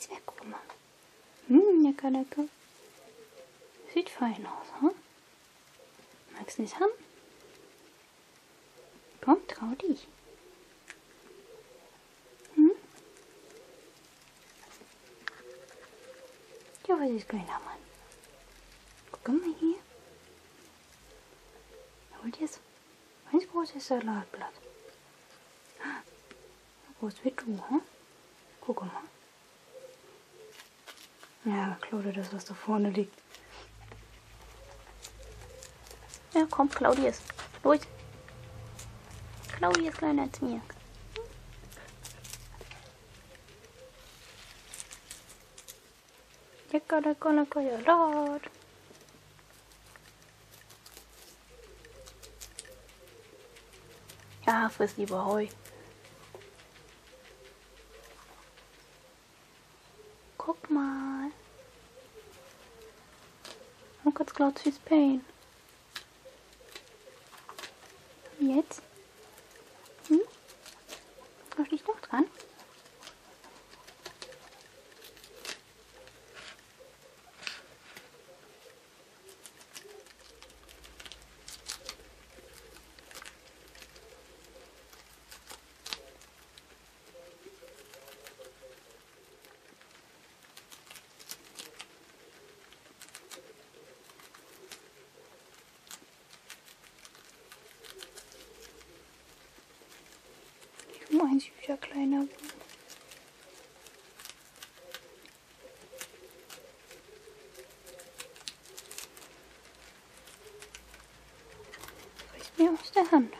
nichts mehr. Guck mal. Lecker, lecker. Sieht fein aus, hm? Magst du es haben? Komm, trau dich. Ja, was ist kleiner Mann? Guck mal hier. Hol dir so ein ganz großes Salatblatt. So groß wie du, hm? Guck mal. Ja, Claudia, das, was da vorne liegt. Ja, komm, Claudius. Los. Claudius, kleiner Zwirk. Lecker, lecker, lecker, Salat. Ja, friss lieber Heu. Guck mal. Look, it's Claudius' pain. Jetzt? Noch nicht noch dran? Ein süßer kleiner. Frisst mir aus der Hand.